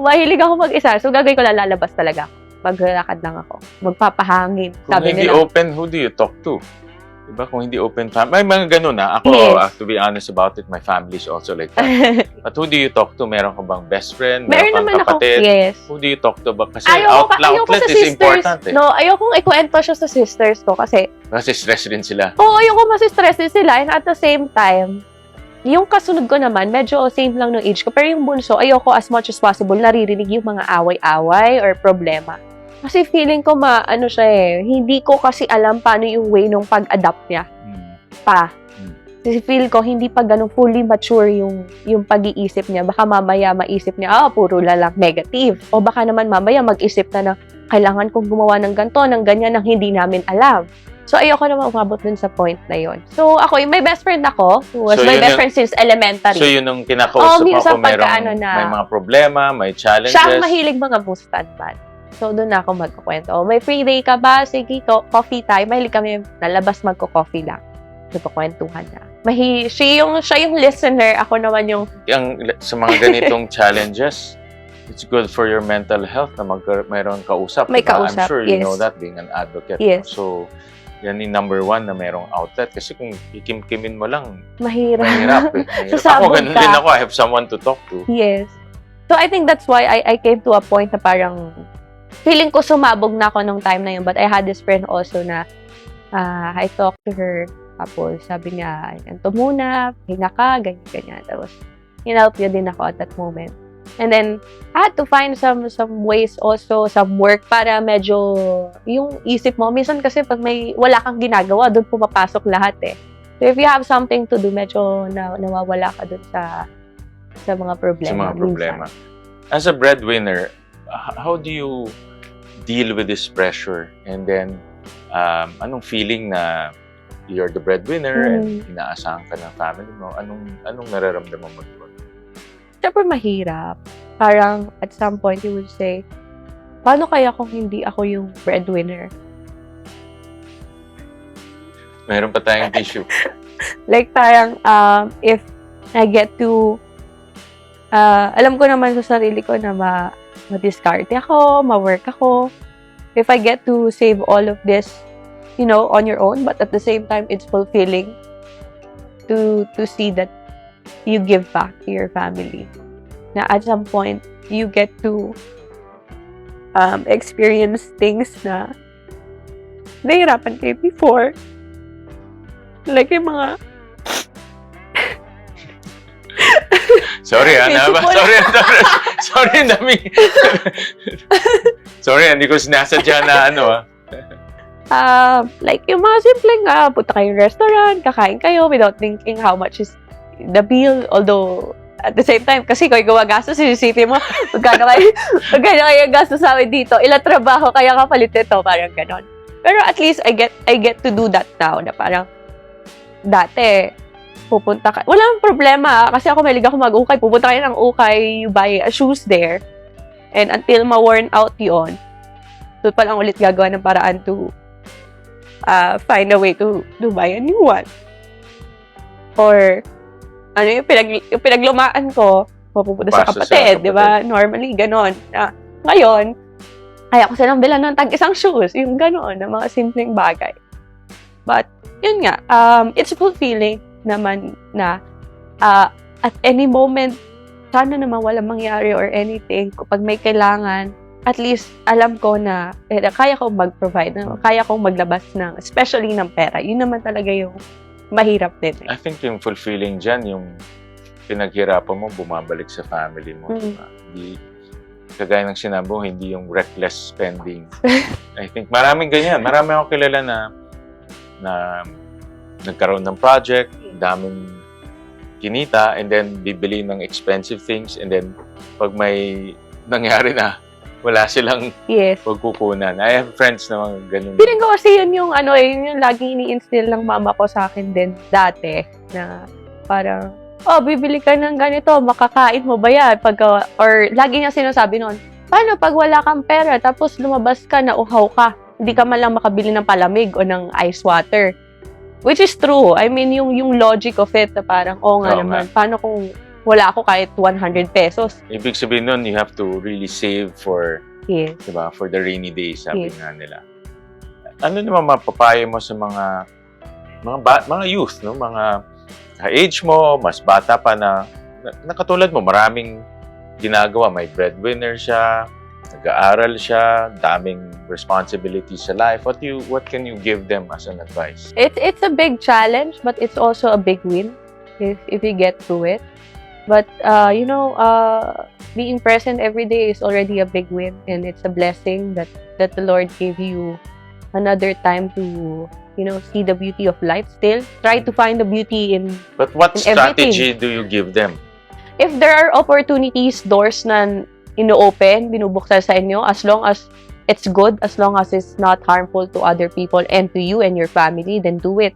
mahilig ako mag-isa. So, gagawin ko lalabas talaga. Maglalakad lang ako. Magpapahangin. Kung hindi open, who do you talk to? Diba? Kung hindi open, may mga ganun na. Ako, yes. To be honest about it, my family is also like that. But who do you talk to? Meron ka bang best friend? Meron naman kapatid? ako, yes. Who do you talk to? Kasi outlet is important eh. No, ayokong ikwento siya sa sisters ko kasi stress rin sila. Oo, ayoko masistress din sila. And at the same time, yung kasunod ko naman, medyo same lang ng age ko. Pero yung bunso, ayoko as much as possible naririnig yung mga away-away or problema. Kasi feeling ko siya hindi ko kasi alam paano yung way nung pag-adapt niya. Kasi feel ko hindi pa ganun fully mature yung pag-iisip niya. Baka mamaya maisip niya, puro lang negative. O baka naman mamaya mag-isip na kailangan kong gumawa ng ganito, ng ganyan, ng hindi namin alam. So, ayoko naman umabot dun sa point na yon. So, may best friend ako. Who was my best friend since elementary. So, yun yung kinakausap ako, may mga problema, may challenges. Siya ang mahilig mga mustad man. So, doon na ako magkukwento. May free day ka ba? Sige, coffee time. Mahilig kami nalabas magko-coffee lang. nagkukwentuhan na. Siya yung listener, ako naman yung... Sa mga ganitong challenges, it's good for your mental health na mayroong kausap. May diba? kausap, I'm sure yes. you know that being an advocate. Yes. So, yan yung number one na mayroong outlet. Kasi kung ikim-kimin mo lang, mahirap. mahirap eh. Mahirap. Sasabog Ako, ganun ka. din ako. I have someone to talk to. Yes. So, I think that's why I came to a point na parang feeling ko sumabog na ako nung time na yun. But I had this friend also na I talked to her. Tapos, sabi niya, ganito muna, hinga ka, ganyan. Tapos, hinelp niya din ako at that moment. And then, I had to find some ways also, some work para medyo yung isip mo. Minsan kasi pag wala kang ginagawa, doon pumapasok lahat eh. So if you have something to do, medyo nawawala ka doon sa mga problema. Sa mga problema. As a breadwinner, how do you deal with this pressure? And then, anong feeling na you're the breadwinner and inaasahan ka ng family mo? Anong nararamdaman mo doon? Siyempre mahirap. Parang at some point you would say, paano kaya kung hindi ako yung breadwinner? Meron pa tayong tissue. Like parang if I get to alam ko naman sa sarili ko na ma-discarte ako, ma-work ako. If I get to save all of this, on your own, but at the same time it's fulfilling to see that you give back to your family. Na at some point, you get to experience things na nahihirapan kayo before. Like yung mga... Sorry, Sorry, dami. Sorry, hindi ko sinasadya na like yung mga simpleng, punta kayong restaurant, kakain kayo without thinking how much is the bill, although at the same time, kasi kung ikaw gastos, isipin mo, magkano kayo gastos sa amin dito, ilang trabaho kaya kapalit ito, parang ganon. Pero at least I get to do that now, na parang dati, pupunta ka, walang problema, kasi ako mahilig ako mag-ukay, pupunta kayo ng ukay, you buy shoes there, and until ma-worn out yun, so pa lang ulit gagawa ng paraan to find a way to buy a new one. Or, yung pinaglumaan ko, mapupunta sa kapatid, di ba? Normally, ganon. Ngayon, kaya ko silang bilan ng tag-isang shoes, yung ganon, na mga simpleng bagay. But, yun nga, it's fulfilling naman na at any moment, sana naman walang mangyari or anything, kapag may kailangan, at least alam ko na kaya kong mag-provide, kaya kong maglabas ng, especially ng pera. Yun naman talaga yung mahirap din. I think yung fulfilling dyan, yung pinaghirapan mo, bumabalik sa family mo. Diba? Hindi, kagaya ng sinabi mo, hindi yung reckless spending. I think maraming ganyan. Marami akong kilala na nagkaroon ng project, daming kinita, and then bibili ng expensive things, and then pag may nangyari na, wala silang pagkukunan. I have friends na mga ganun. Feeling ko kasi yun yung yung laging ini-instill ng mama ko sa akin din dati, na parang, bibili ka ng ganito, makakain mo ba yan? Or lagi niya sinasabi noon, paano pag wala kang pera, tapos lumabas ka na uhaw ka, hindi ka man lang makabili ng palamig o ng ice water. Which is true. I mean, yung logic of it, na parang, naman, paano kung wala ako kahit 100 pesos? Ibig sabihin nun, you have to really save for, diba, for the rainy days, sabi nga nila. Ano naman mapapayo mo sa mga youth, no? Mga ka-age mo, mas bata pa na katulad mo, maraming ginagawa. May breadwinner siya, nag-aaral siya, daming responsibilities sa life. What can you give them as an advice? It's a big challenge, but it's also a big win if you get through it. But being present every day is already a big win, and it's a blessing that the Lord gave you another time to see the beauty of life. Still try to find the beauty in. But what strategy everything. Do you give them? If there are opportunities, doors na ino-open, binubuksan sa inyo, as long as it's good, as long as it's not harmful to other people and to you and your family, then do it.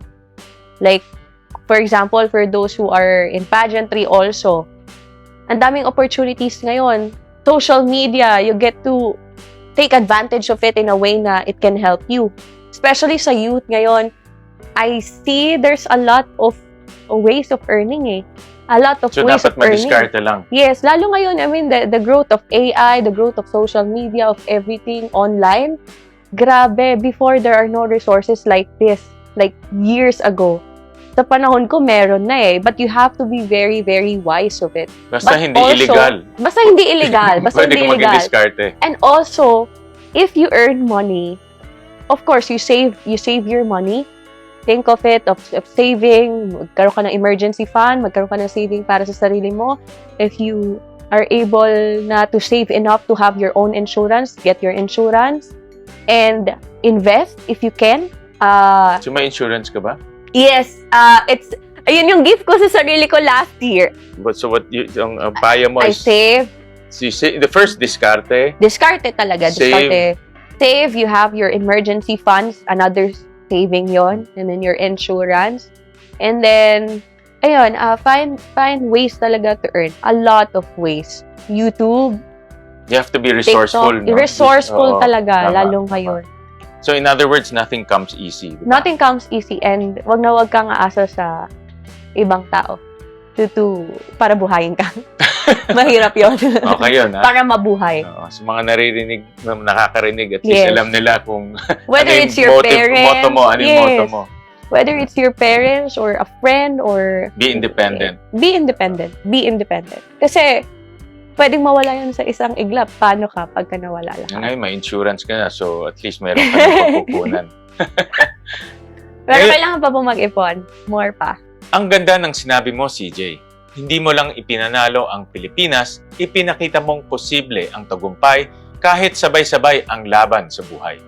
Like, for example, for those who are in pageantry also, ang daming opportunities ngayon. Social media, you get to take advantage of it in a way na it can help you. Especially sa youth ngayon, I see there's a lot of ways of earning A lot of So, ways dapat of earning. madiskarte lang. Yes, lalo ngayon, I mean, the growth of AI, the growth of social media, of everything online, grabe, before there are no resources like this, like years ago. Sa panahon ko, meron na But you have to be very, very wise of it. Basta But hindi also, illegal. Basta hindi illegal. Basta Pwede hindi ka illegal. mag-diskarte. And also, if you earn money, of course, you save your money. Think of it, of saving, magkaroon ka ng emergency fund, magkaroon ka ng saving para sa sarili mo. If you are able na to save enough to have your own insurance, get your insurance, and invest if you can. So, may insurance ka ba? Yes, ayun yung gift ko sa sarili ko last year. So, ang payo mo I is... save. So, the first, diskarte. Diskarte talaga. Diskarte. Save, you have your emergency funds, another saving yon, and then your insurance. And then, ayun, find ways talaga to earn. A lot of ways. YouTube, You have to be resourceful. TikTok. Resourceful talaga, Tama, lalong ngayon. So, in other words, nothing comes easy. Diba? Nothing comes easy, and wag na wag kang aasa sa ibang tao para buhayin ka. Mahirap yun. Okay yun, ha? Para mabuhay. Sa mga nakakarinig, at least alam nila kung whether ano it's your parents, ano yung motto mo. Whether it's your parents or a friend or... Be independent. Be independent. Be independent. Kasi, pwedeng mawala yun sa isang iglap. Paano ka pagka nawala lahat? Ngayon, may insurance ka na, so at least meron ka na papupunan. Pero kailangan pa po mag-ipon. More pa. Ang ganda ng sinabi mo, CJ. Hindi mo lang ipinanalo ang Pilipinas, ipinakita mong posible ang tagumpay kahit sabay-sabay ang laban sa buhay.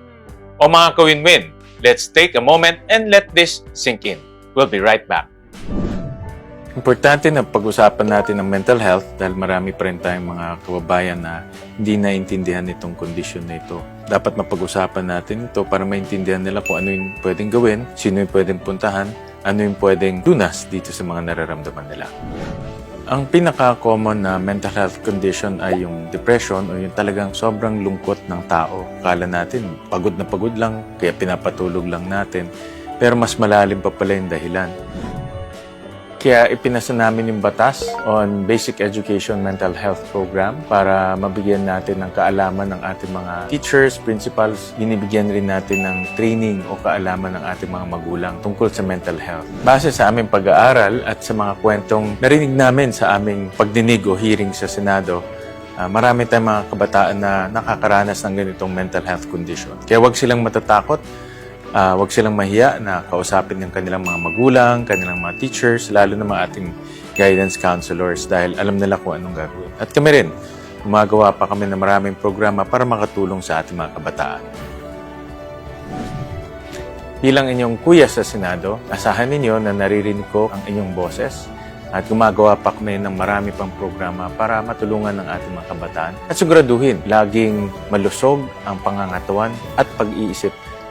O mga ka-win-win, let's take a moment and let this sink in. We'll be right back. Importante na pag-usapan natin ang mental health dahil marami pa rin tayong mga kababayan na hindi naintindihan itong kondisyon na ito. Dapat mapag-usapan natin ito para maintindihan nila kung ano yung pwedeng gawin, sino yung pwedeng puntahan, ano yung pwedeng dunas dito sa mga nararamdaman nila. Ang pinaka-common na mental health condition ay yung depression o yung talagang sobrang lungkot ng tao. Akala natin, pagod na pagod lang, kaya pinapatulog lang natin. Pero mas malalim pa pala yung dahilan. Kaya ipinasa namin yung batas on Basic Education Mental Health Program para mabigyan natin ng kaalaman ng ating mga teachers, principals. Binibigyan rin natin ng training o kaalaman ng ating mga magulang tungkol sa mental health. Base sa aming pag-aaral at sa mga kwentong narinig namin sa aming pagdinig o hearing sa Senado, marami tayong mga kabataan na nakakaranas ng ganitong mental health condition. Kaya huwag silang matatakot. Huwag silang mahiya na kausapin ng kanilang mga magulang, kanilang mga teachers, lalo na mga ating guidance counselors dahil alam nila kung anong gagawin. At kami rin, gumagawa pa kami ng maraming programa para makatulong sa ating mga kabataan. Bilang inyong kuya sa Senado, asahan ninyo na naririnig ko ang inyong boses at gumagawa pa kami ng marami pang programa para matulungan ng ating mga kabataan at siguraduhin laging malusog ang pangangatawan at pag-iisip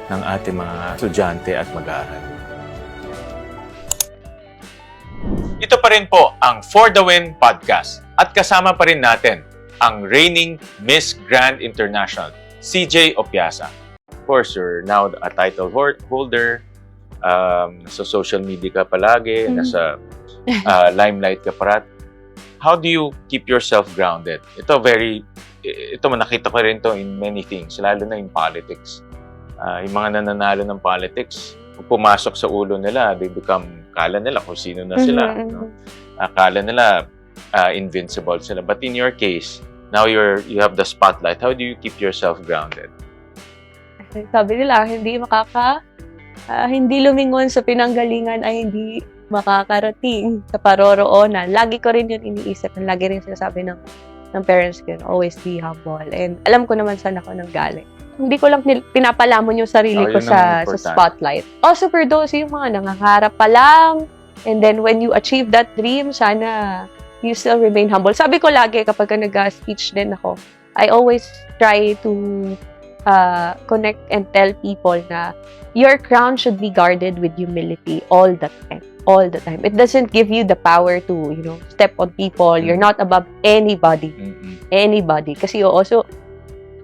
ng ating mga estudyante at mag-aaral. Ito pa rin po ang For the Win podcast at kasama pa rin natin ang reigning Miss Grand International, CJ Opiaza. Of course, you're now a title holder, nasa social media ka palagi, nasa limelight ka parat. How do you keep yourself grounded? Ito nakita ko rin to in many things, lalo na in politics. Yung mga nananalo ng politics, kung pumasok sa ulo nila, kala nila kung sino na sila. No? Akala nila invincible sila. But in your case, now you have the spotlight. How do you keep yourself grounded? Sabi nila, hindi lumingon sa pinanggalingan ay hindi makakarating sa paroroonan. Lagi ko rin yun iniisip. Lagi rin sinasabi ng parents ko, always be humble. And alam ko naman saan ako nanggaling. Hindi ko lang pinapalamon yung sarili ko sa spotlight. Also, for those yung mga nangangarap pa lang, and then when you achieve that dream, sana you still remain humble. Sabi ko lagi kapag nag-speech din ako, I always try to connect and tell people na your crown should be guarded with humility all the time. All the time. It doesn't give you the power to, step on people. You're not above anybody. Anybody. Kasi you also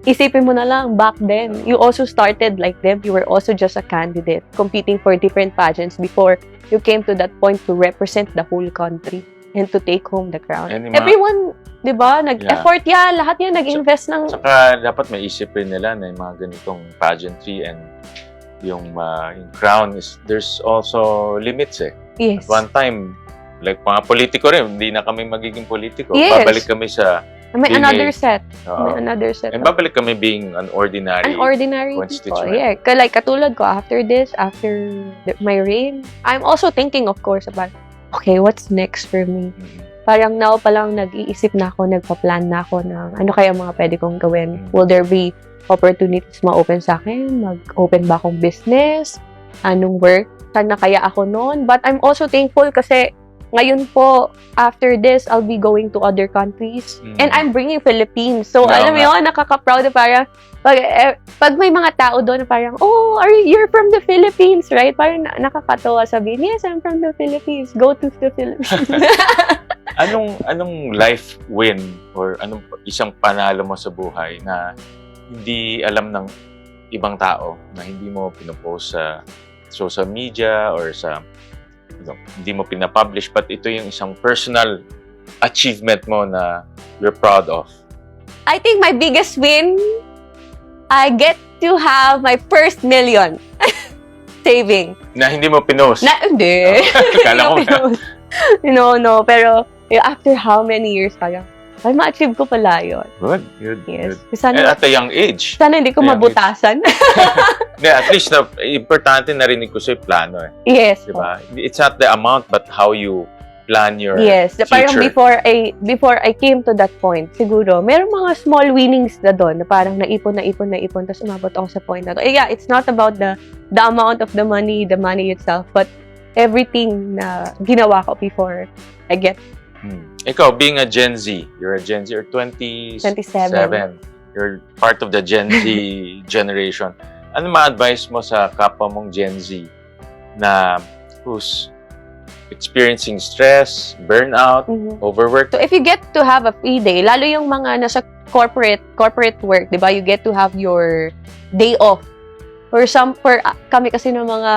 isipin mo na lang, back then, you also started like them. You were also just a candidate competing for different pageants before you came to that point to represent the whole country and to take home the crown. Everyone, di ba, nag-effort yan. Lahat yan nag-invest ng... Saka dapat may isipin nila na yung mga ganitong pageantry and yung crown is, there's also limits eh. Yes. At one time, like mga politiko rin, hindi na kami magiging politiko. Yes. Babalik kami sa... May another set. May another set. And babalik kami being an ordinary people. Yeah. Like, katulad ko, after this, after my reign, I'm also thinking, of course, about, okay, what's next for me? Parang now pa lang nag-iisip na ako, nagpa-plan na ako ng ano kaya mga pwede kong gawin. Will there be opportunities ma-open sa akin? Mag-open ba akong business? Anong work? Saan na kaya ako noon? But I'm also thankful kasi ngayon po, after this, I'll be going to other countries. And I'm bringing Philippines. So, alam mo yun, nakaka-proud na parang, pag may mga tao doon, parang, oh, you're from the Philippines, right? Parang nakakatawa sabihin, yes, I'm from the Philippines. Go to the Philippines. Anong life win or anong isang panalo mo sa buhay na hindi alam ng ibang tao, na hindi mo pinopost sa social media or sa hindi mo pinapublish, but ito yung isang personal achievement mo na you're proud of? I think my biggest win, I get to have my first million saving. Na hindi mo pinost? Hindi. Kala ko No. Pero after how many years parang, ay, ma-achieve ko pala yun. Good. Yes. Good. And at a young age. Sana hindi ko mabutasan. At least, importante narinig ko sa'yo plano eh. Yes. Diba? It's not the amount, but how you plan your future. Parang before I came to that point, siguro, merong mga small winnings na doon, na parang naipon, tapos umabot ako sa point na to. Yeah, it's not about the amount of the money itself, but everything na ginawa ko before I get. Ikaw, being a Gen Z, you're a Gen Z, or 27. You're part of the Gen Z generation. Ano ma-advise mo sa kapwa mong Gen Z na who's experiencing stress, burnout, overwork? So if you get to have a free day, lalo yung mga nasa corporate work, di ba? You get to have your day off. For kami kasi ng mga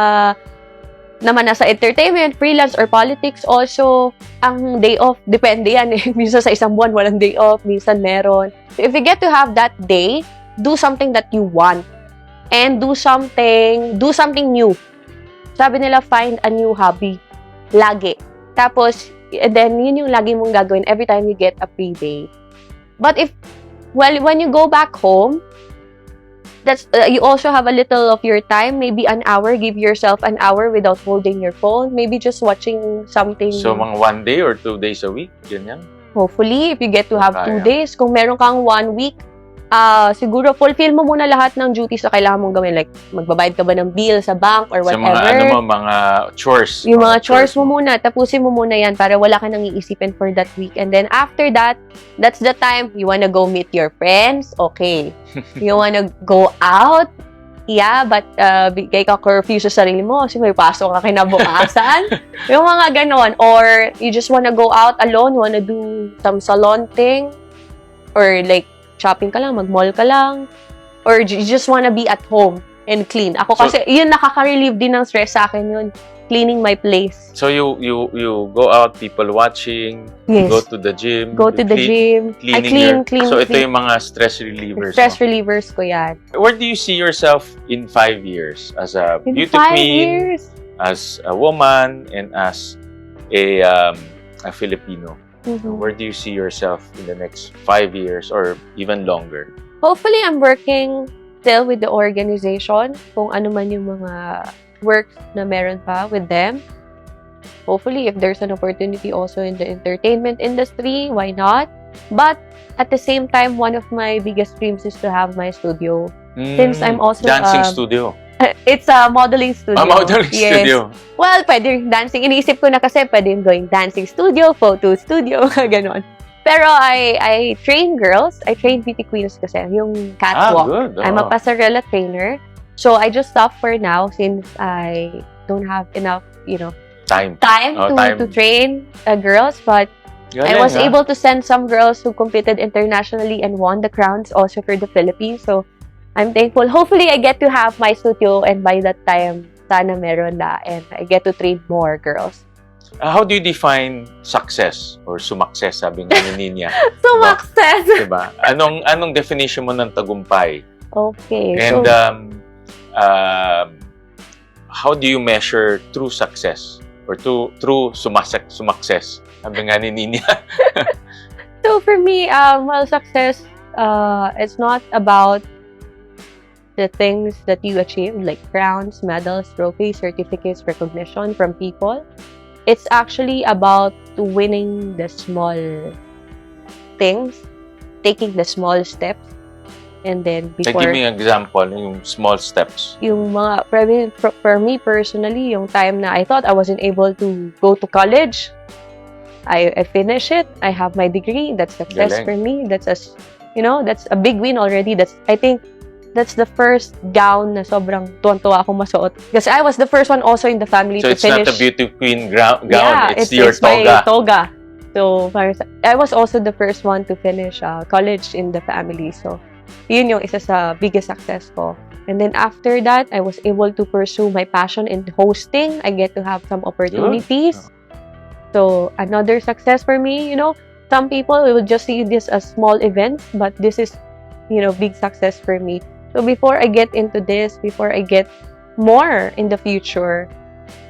naman nasa entertainment, freelance, or politics also, ang day off, depende yan eh. Minsan sa isang buwan, walang day off, minsan meron. So if you get to have that day, do something that you want. And do something new. Sabi nila, find a new hobby. Lagi. Tapos, then, yun yung lagi mong gagawin every time you get a free day. But when you go back home, you also have a little of your time, maybe an hour, give yourself an hour without holding your phone, maybe just watching something. So, mga 1 day or 2 days a week, ganyan? Hopefully, if you get to have 2 days, kung meron kang 1 week, siguro fulfill mo muna lahat ng duties na kailangan mong gawin. Like, magbabayad ka ba ng bill sa bank or whatever. Sa mga chores. Yung mga chores mo muna, tapusin mo muna yan para wala ka nang iisipin for that week. And then after that, that's the time you wanna go meet your friends, okay. You wanna go out, yeah, but bigay ka curfew sa sarili mo kasi may pasok ka kinabukasan. Yung mga ganon. Or you just wanna go out alone, you wanna do some salon thing, or like, shopping ka lang, mag-mall ka lang, or you just wanna be at home and clean. Ako kasi, yun nakaka-relieve din ng stress sa akin yun, cleaning my place. So you go out, people watching, yes. Go to the gym. I clean. So ito yung mga stress relievers. Stress relievers ko yan. Where do you see yourself in 5 years? As a beauty queen, as a woman, and as a Filipino? Where do you see yourself in the next 5 years or even longer? Hopefully, I'm working still with the organization. Kung ano man yung mga works na meron pa with them. Hopefully, if there's an opportunity also in the entertainment industry, why not? But at the same time, one of my biggest dreams is to have my studio. Since I'm also dancing studio. It's a modeling studio. A modeling studio. Well, pwede rin dancing. Iniisip ko na kasi pwede rin going dancing studio, photo studio, ganon. Pero I train girls. I train beauty queens kasi. Yung catwalk. Good. Oh. I'm a passerella trainer. So I just stop for now since I don't have enough, time to train girls. But I was able to send some girls who competed internationally and won the crowns also for the Philippines. So, I'm thankful. Hopefully, I get to have my studio and by that time, sana meron na and I get to train more girls. How do you define success or sumakses, sabi nga ni Ninya? Sumakses! Diba? Anong definition mo ng tagumpay? Okay. And how do you measure true success or true sumakses? Sabi nga ni Ninya. So for me, well, success, it's not about the things that you achieve, like crowns, medals, trophies, certificates, recognition from people. It's actually about winning the small things, taking the small steps, and then before... Give me an example, yung small steps. Yung mga, for me personally, yung time na I thought I wasn't able to go to college, I finish it, I have my degree, that's success for me. That's that's a big win already. I think that's the first gown na sobrang tuwan-tuwa akong masuot. Kasi I was the first one also in the family to finish. So it's not a beauty queen gown, yeah, it's your it's toga. My toga. So I was also the first one to finish college in the family. So yun yung isa sa biggest success ko. And then after that, I was able to pursue my passion in hosting. I get to have some opportunities. Good. So another success for me, some people will just see this as small events, but this is, big success for me. So before I get into this, before I get more in the future,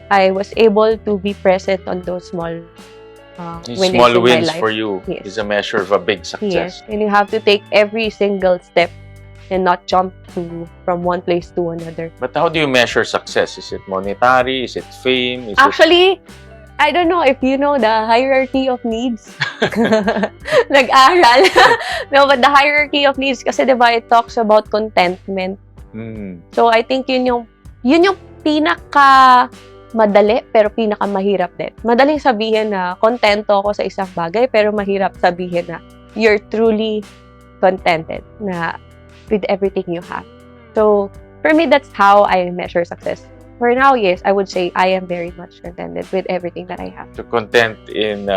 I was able to be present on those small small wins for you yes. is a measure of a big success. Yes, and you have to take every single step and not jump from one place to another. But how do you measure success? Is it monetary? Is it fame? Actually, I don't know if you know the hierarchy of needs. Nag-aral. No, but the hierarchy of needs kasi diba it talks about contentment. So I think yun yung pinaka madali pero pinaka mahirap din. Madaling sabihin na kontento ako sa isang bagay pero mahirap sabihin na you're truly contented na with everything you have. So for me, that's how I measure success. For now, yes, I would say I am very much contented with everything that I have. So content in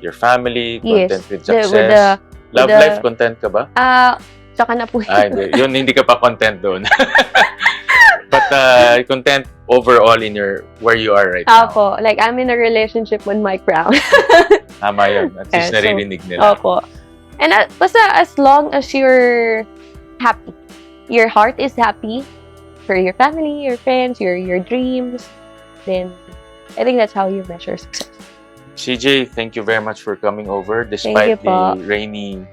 your family, content yes. with success. Love with life, content ka ba? Saka na po. Hindi. Yun, hindi ka pa content doon. But content overall in where you are right now. Opo. Like, I'm in a relationship with my crown. Tama yun. At least naririnig nila. Opo. And basta as long as you're happy, your heart is happy, for your family, your friends, your dreams, then I think that's how you measure success. CJ, thank you very much for coming over despite the rainy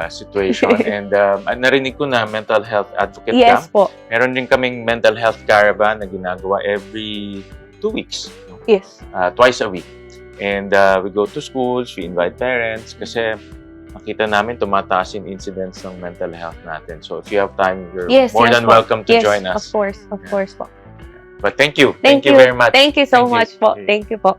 situation. And narinig ko na mental health advocate yes, ka. Po. Meron din kaming mental health caravan na ginagawa every 2 weeks. Yes. Twice a week. And we go to schools, we invite parents kasi makita namin tumataas yung incidents ng mental health natin. So if you have time, you're more than welcome to join us. Of course po. But thank you. Thank you very much. Thank you so much po. Thank you po.